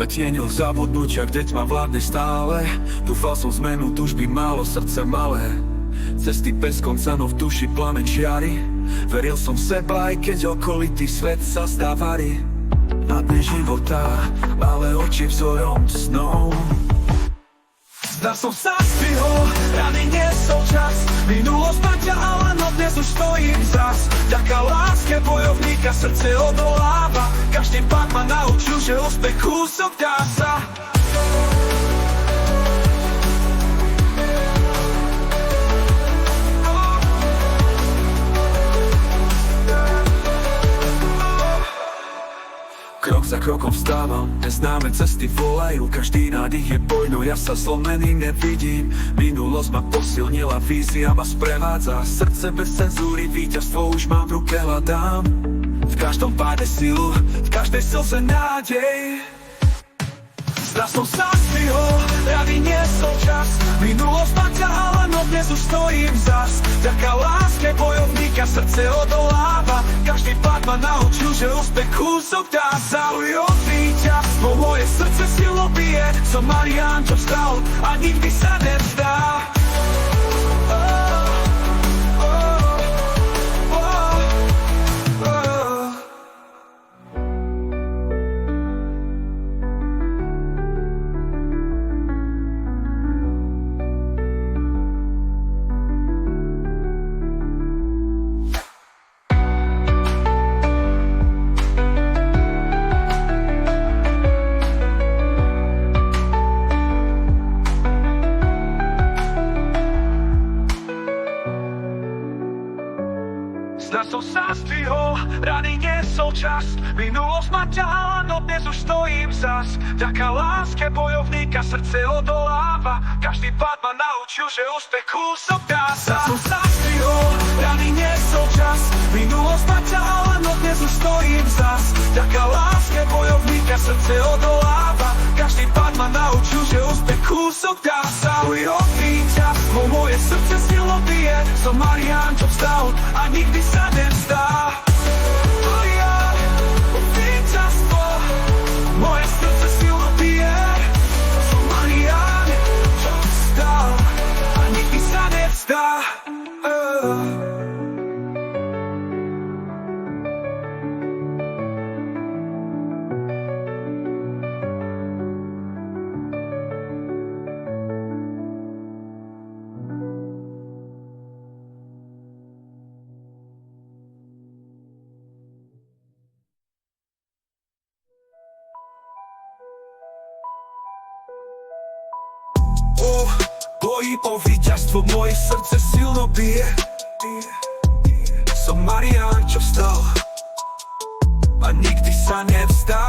Tienil zabudnutia, kde tma vládne stále. Dúfal som zmenu túžby, málo srdce malé. Cesty bez konca, no v duši plameň žiari. Veril som v seba, aj keď okolitý svet sa zdá varí. Na dne života, ale oči vzorom snov. Zdá som sa zdvihol, rany niesol čas. Minulosť ma ťahala, no dnes už stojím zas. Vďaka láske bojovníka srdce odoláva. Každý pád ma naučil, že úspech kúsok dá sa. Krok za krokom vstávam, neznáme cesty volajú. Každý nádych je boj, no ja sa zlomený nevidím. Minulosť ma posilnila, vízia ma sprevádza. Srdce bez cenzúry, víťazstvo už mám v ruke, hľadám. V každom páde silu, v každej slze nádej. Zdá som sa zdvihol, rady niesol čas. Minulosť ma ťahala, no dnes už stojím zas. Vďaka láske bojovníka srdce odoláva. Každý pád ma naučil, že úspech kúsok dá sa. Od víťazstvo moje srdce silno bije. Som Marián, čo vstal a nikdy sa nevzdá. Zdá som sa zdvihol, rany niesol čas. Minulosť ma ťahala, no dnes už stojím zas. Vďaka láske bojovníka srdce odoláva. Každý pád ma naučil, že úspech kúsok dá sa. Zdá som sa zdvihol, rany niesol čas. Minulosť ma ťahala, no dnes už stojím zas. Vďaka láske bojovníka srdce odoláva. Každý pád ma naučil, že úspech kúsok dá sa. Od víťazstvo moje srdce silno bije. Som Marián, čo vstal a nikdy sa nevzdá. Víťazstvo moje srdce silno bije. Som Marián, čo vstal a nikdy sa nevzdá. Boji o víťazstvo moje srdce silno bije. Som Marián, čo vstal a nikdy sa nevzdá.